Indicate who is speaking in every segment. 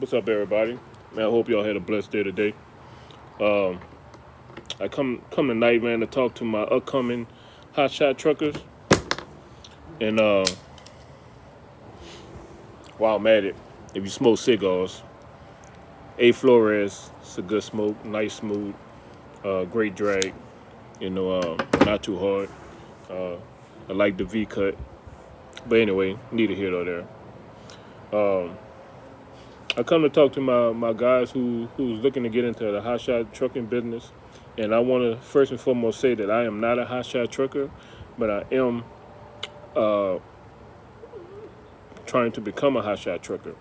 Speaker 1: What's up, everybody? Man, I hope y'all had a blessed day today. Um, I come tonight, man, to talk to my upcoming Hotshot truckers. And while I'm at it, if you smoke cigars, A Flores, it's a good smoke, nice, smooth, great drag. Not too hard. Uh, I like the V cut, but anyway, neither here nor there. Um, I come to talk to my guys who's looking to get into the hotshot trucking business, and I want to first and foremost say that I am not a hotshot trucker, but I am uh, trying to become a hotshot trucker,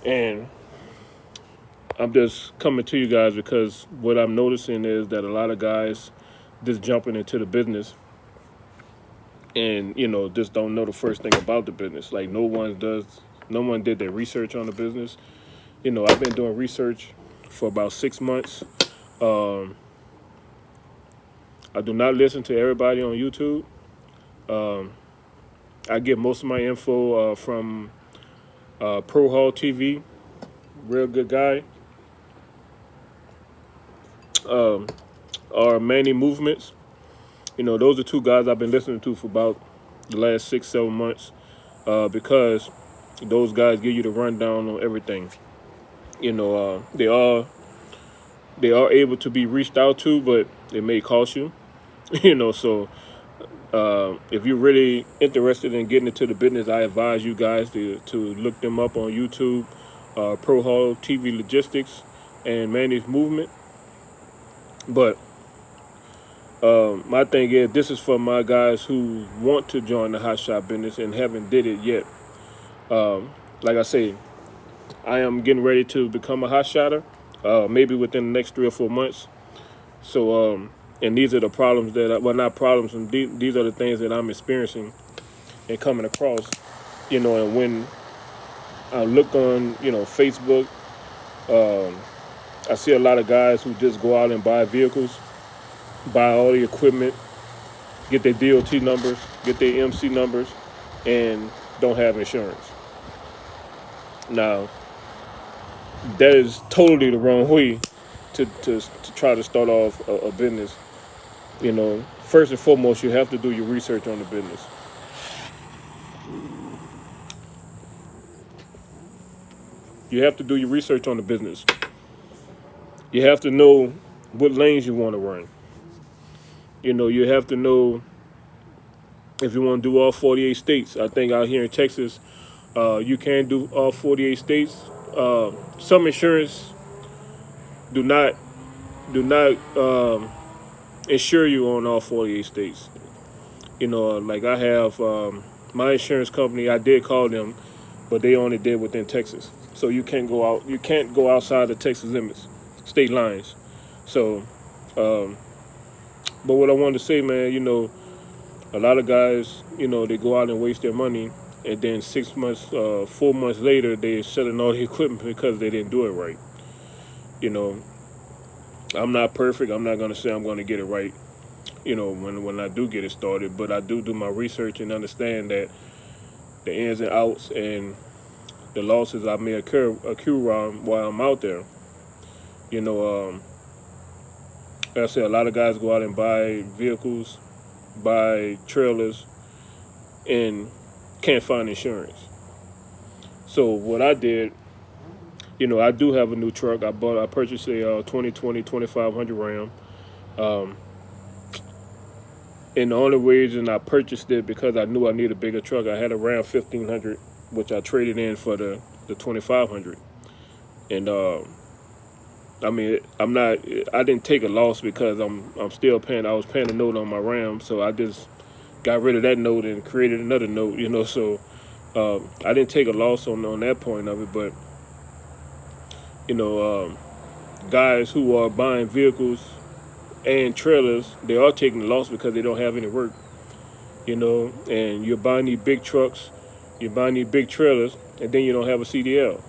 Speaker 1: and I'm just coming to you guys because what I'm noticing is that a lot of guys just jumping into the business, and just don't know the first thing about the business. Like no one did their research on the business. I've been doing research for about 6 months. Um, I do not listen to everybody on YouTube. Um, I get most of my info from Pro Hall TV, real good guy, um, or Manny Movements. Those are two guys I've been listening to for about the last 6, 7 months because those guys give you the rundown on everything. They are able to be reached out to, but it may cost you. So if you're really interested in getting into the business, I advise you guys to look them up on YouTube, Pro Hall TV Logistics and Manny's Movement. But my thing is, this is for my guys who want to join the hot shot business and haven't did it yet. Like I say, I am getting ready to become a hot shotter, maybe within the next 3 or 4 months. So, and these are the problems not problems, and these are the things that I'm experiencing and coming across, and when I look on, Facebook, I see a lot of guys who just go out and buy vehicles, buy all the equipment, get their DOT numbers, get their MC numbers, and don't have insurance. Now, that is totally the wrong way to try to start off a business. First and foremost, you have to do your research on the business. You have to do your research on the business. You have to know what lanes you want to run. You have to know if you want to do all 48 states. I think out here in Texas, you can do all 48 states. Some insurance do not insure you on all 48 states. Like I have my insurance company. I did call them, but they only did within Texas. So you can't go out. You can't go outside the Texas limits, state lines. So, but what I wanted to say, man, a lot of guys, they go out and waste their money, and then 6 months, 4 months later, they're selling all the equipment because they didn't do it right. I'm not perfect. I'm not gonna say I'm gonna get it right. When I do get it started, but I do my research and understand that the ins and outs and the losses I may accrue while I'm out there. Like I said, a lot of guys go out and buy vehicles, buy trailers, and can't find insurance. So what I did, I do have a new truck. I purchased a 2020 2500 Ram. And the only reason I purchased it because I knew I needed a bigger truck. I had a Ram 1500, which I traded in for the 2500. And I mean, I didn't take a loss because I'm still paying. I was paying a note on my Ram, so I just got rid of that note and created another note. So I didn't take a loss on that point of it. But guys who are buying vehicles and trailers, they are taking the loss because they don't have any work. And you're buying these big trucks, you're buying these big trailers, and then you don't have a CDL.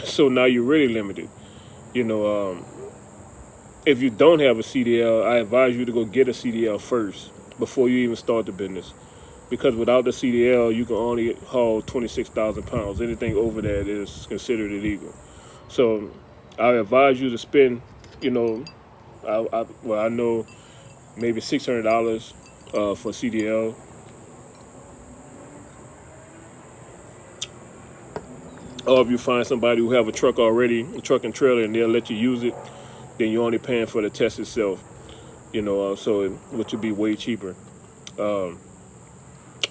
Speaker 1: So now you're really limited. If you don't have a CDL, I advise you to go get a CDL first before you even start the business. because without the CDL, you can only haul 26,000 pounds. Anything over that is considered illegal. So I advise you to spend, you know, I know maybe $600 for CDL. Or if you find somebody who have a truck already, a truck and trailer, and they'll let you use it, then you're only paying for the test itself. Which would be way cheaper. Um,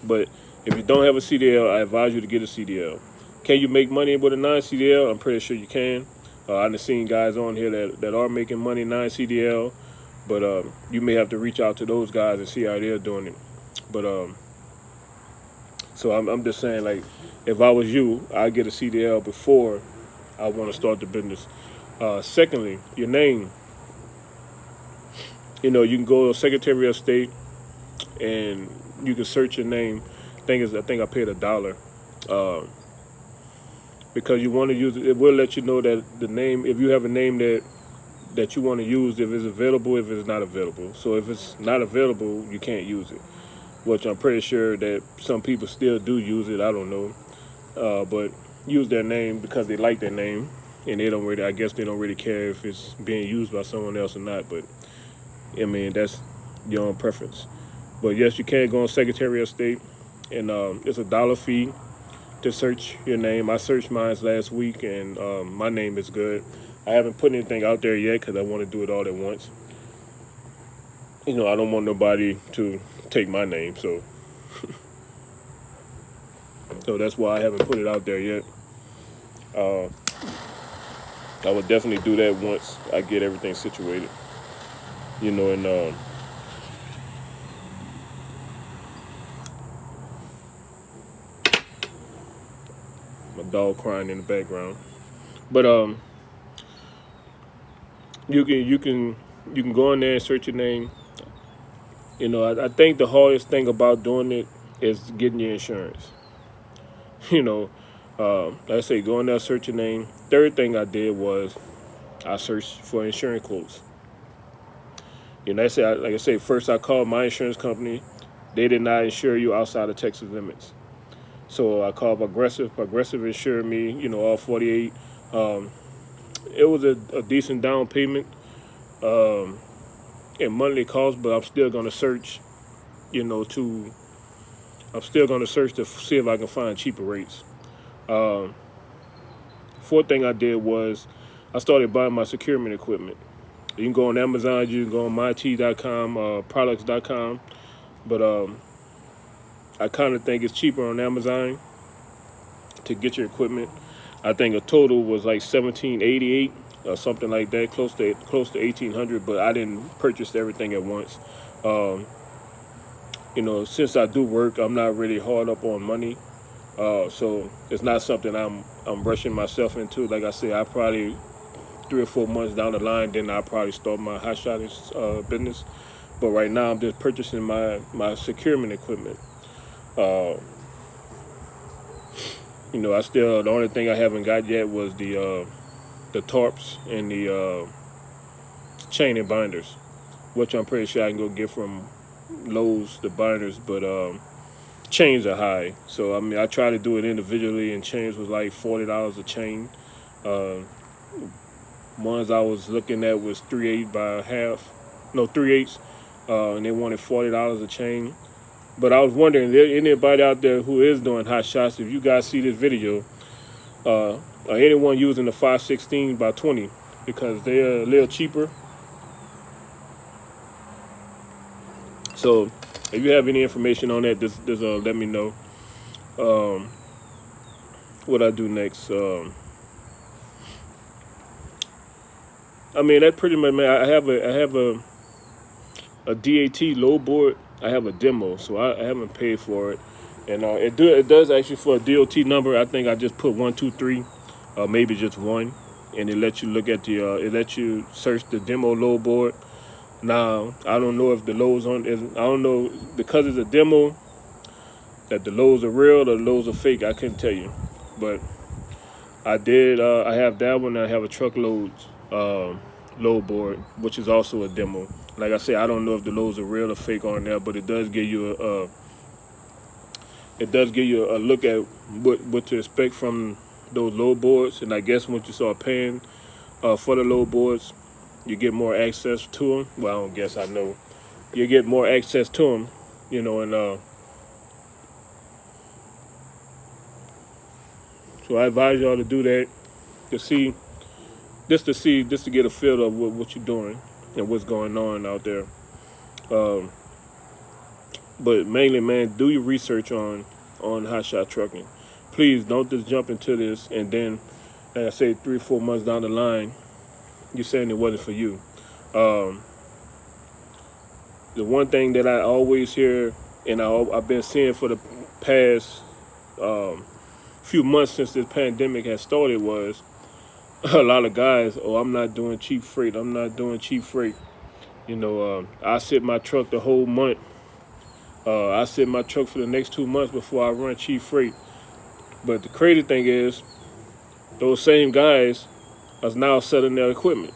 Speaker 1: but if you don't have a CDL, I advise you to get a CDL. Can you make money with a non-CDL? I'm pretty sure you can. I've seen guys on here that are making money non-CDL, but you may have to reach out to those guys and see how they're doing it. But so I'm just saying, like, if I was you, I'd get a CDL before I want to start the business. Secondly, your name. You can go to Secretary of State and you can search your name. I think I paid $1 because you want to use it. It will let you know that the name, if you have a name that you want to use, if it's available, if it's not available. So if it's not available, you can't use it, which I'm pretty sure that some people still do use it. I don't know, but use their name because they like their name, and they don't really. I guess they don't really care if it's being used by someone else or not. But I mean, that's your own preference. But yes, you can go on Secretary of State, and it's $1 fee to search your name. I searched mine last week, and my name is good. I haven't put anything out there yet because I want to do it all at once. I don't want nobody to take my name, so that's why I haven't put it out there yet. I would definitely do that once I get everything situated. And my dog crying in the background. But you can go in there and search your name. I think the hardest thing about doing it is getting your insurance. Like I say, go in there, search your name. Third thing I did was I searched for insurance quotes. Like I say, first I called my insurance company. They did not insure you outside of Texas limits. So I called Progressive. Progressive insured me, all 48. It was a decent down payment and monthly cost, but I'm still going to search, to see if I can find cheaper rates. Fourth thing I did was I started buying my securement equipment. You can go on Amazon, you can go on myt.com, products.com, but I kind of think it's cheaper on Amazon to get your equipment. I think a total was like $1788 or something like that, close to $1,800. But I didn't purchase everything at once. Since I do work, I'm not really hard up on money, so it's not something I'm rushing myself into. Like I said, I probably 3 or 4 months down the line, then I'll probably start my Hotshot business. But right now, I'm just purchasing my securement equipment. The only thing I haven't got yet was the tarps and the chain and binders, which I'm pretty sure I can go get from Lowe's, the binders, but chains are high. So I try to do it individually, and chains was like $40 a chain. Ones I was looking at was 3/8 by half, no 3/8, and they wanted $40 a chain. But I was wondering, there anybody out there who is doing hot shots? If you guys see this video, or anyone using the 5/16 by 20, because they're a little cheaper. So if you have any information on that, just let me know. What I do next? That pretty much, man. I have a DAT low board. I have a demo, so I haven't paid for it, and it does actually for a DOT number. I think I just put 1, 2, 3, maybe just 1, and it lets you look at it lets you search the demo load board. Now I don't know if the loads I don't know, because it's a demo, that the loads are real or the loads are fake. I couldn't tell you, but I did. I have that one. I have a truckload load board, which is also a demo. Like I said, I don't know if the loads are real or fake on there, but it does give you it does give you a look at what to expect from those load boards. And I guess once you start paying for the load boards, you get more access to them. Well, I don't guess, I know you get more access to them, and so I advise y'all to do that, to see, just to get a feel of what you're doing and what's going on out there. Um, but mainly, man, do your research on Hotshot trucking. Please don't just jump into this and then, like I say, 3 or 4 months down the line, you're saying it wasn't for you. Um, the one thing that I always hear, and I've been seeing for the past few months since this pandemic has started, was a lot of guys, oh, I'm not doing cheap freight. I'm not doing cheap freight. I sit my truck the whole month. I sit my truck for the next 2 months before I run cheap freight. But the crazy thing is, those same guys are now selling their equipment.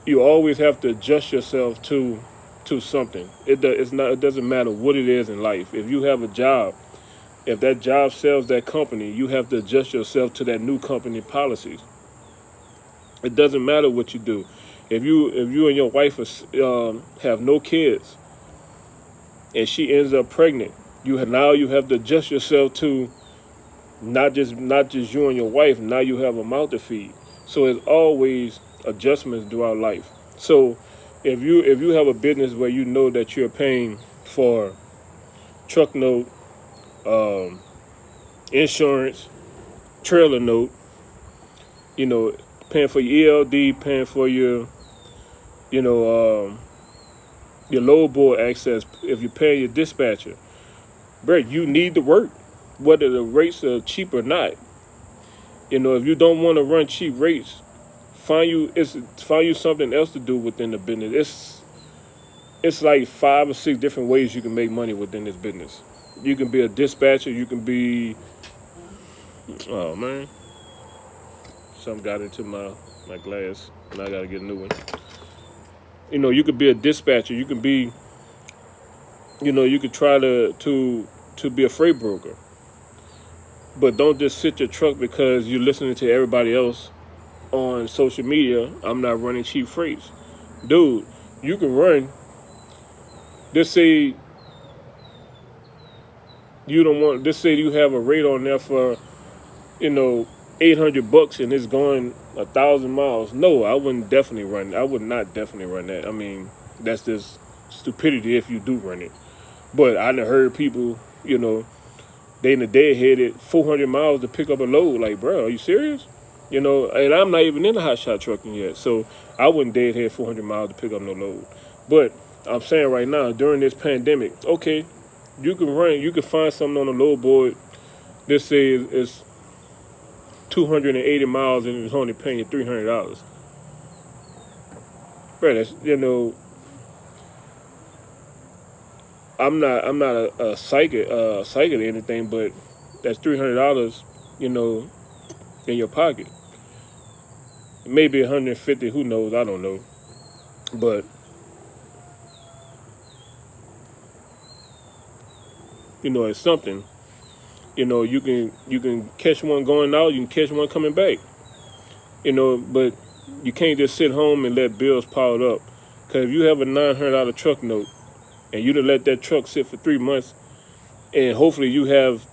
Speaker 1: You always have to adjust yourself to something. It doesn't matter what it is in life. If you have a job, if that job sells that company, you have to adjust yourself to that new company policies. It doesn't matter what you do. If you and your wife have no kids, and she ends up pregnant, you have to adjust yourself to not just you and your wife. Now you have a mouth to feed. So it's always adjustments throughout life. So if you have a business where you know that you're paying for truck note, insurance, trailer note, paying for your ELD, paying for your load board access, if you're paying your dispatcher, bro, you need to work, whether the rates are cheap or not. If you don't want to run cheap rates, find you something else to do within the business. It's like 5 or 6 different ways you can make money within this business. You can be a dispatcher. You can be, oh man, something got into my glass, and I gotta get a new one. You could be a dispatcher. You can be, you could try to be a freight broker. But don't just sit your truck because you're listening to everybody else on social media. I'm not running cheap freights. Dude, you can run. Just say say you have a rate on there for, $800 and it's going 1,000 miles. No, I wouldn't definitely run. I would not definitely run that. I mean, that's just stupidity if you do run it. But I done heard people, they in the deadheaded 400 miles to pick up a load. Like, bro, are you serious? And I'm not even in the Hotshot trucking yet, so I wouldn't deadhead 400 miles to pick up no load. But I'm saying right now, during this pandemic, okay, you can find something on the load board. This says it's 280 miles and it's only paying you $300. Bro, that's, I'm not a psychic or anything, but that's $300, in your pocket. Maybe 150, who knows? I don't know. But it's something. You can catch one going out, you can catch one coming back. But you can't just sit home and let bills pile up. Because if you have a $900 truck note and you done let that truck sit for 3 months, and hopefully you have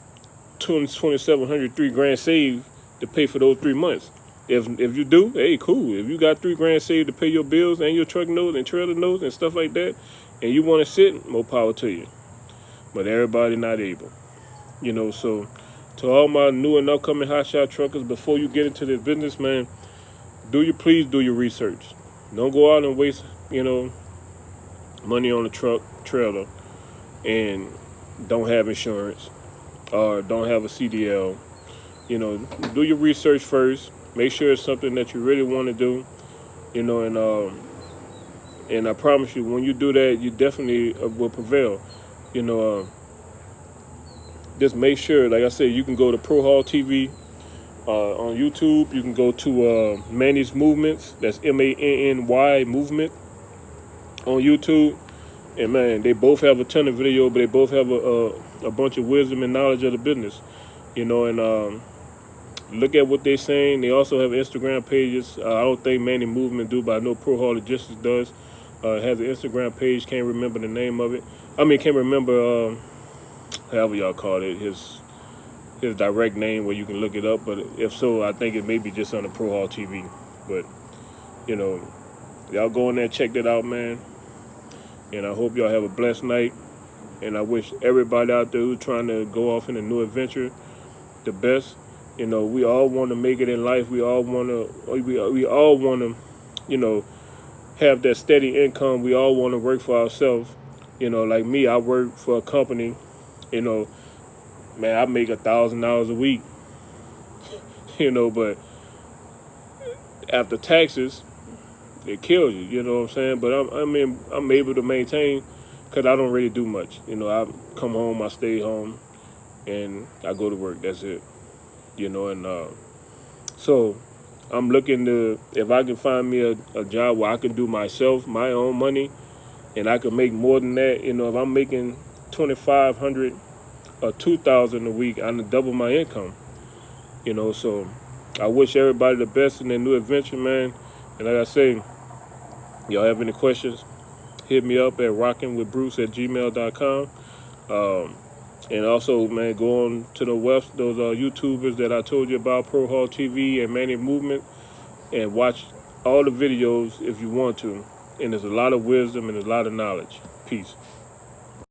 Speaker 1: $2,700, $3,000 saved to pay for those 3 months. If you do, hey, cool. If you got $3,000 saved to pay your bills and your truck notes and trailer notes and stuff like that, and you want to sit, more power to you. But everybody not able. So to all my new and upcoming hotshot truckers, before you get into this business, man, please do your research. Don't go out and waste, money on a truck, trailer, and don't have insurance or don't have a CDL. Do your research first. Make sure it's something that you really want to do. And I promise you, when you do that, you definitely will prevail. Just make sure, like I said, you can go to Pro Haul TV on YouTube. You can go to Manny's Movements. That's MANNY Movement on YouTube. And man, they both have a ton of video, but they both have a bunch of wisdom and knowledge of the business, and look at what they're saying. They also have Instagram pages. I don't think Manny Movement do, but I know Pro Hall Logistics does. Has an Instagram page. Can't remember the name of it. I mean, can't remember however y'all call it, his direct name where you can look it up. But if so, I think it may be just on the Pro Hall TV. But y'all go in there, check that out, man. And I hope y'all have a blessed night. And I wish everybody out there who's trying to go off in a new adventure the best. We all want to make it in life. We all want to, have that steady income. We all want to work for ourselves. Like me, I work for a company. Man, I make $1,000 a week. But after taxes, it kills you. You know what I'm saying? But I'm able to maintain because I don't really do much. I come home, I stay home, and I go to work. That's it. So I'm looking to, if I can find me a job where I can do myself, my own money, and I can make more than that. If I'm making $2,500 or $2,000 a week, I can double my income. So I wish everybody the best in their new adventure, man. And like I say, y'all have any questions, hit me up at rockingwithbruce@gmail.com. And also, man, go on to those YouTubers that I told you about, Pro Hall TV and Manny Movement, and watch all the videos if you want to. And there's a lot of wisdom and a lot of knowledge. Peace.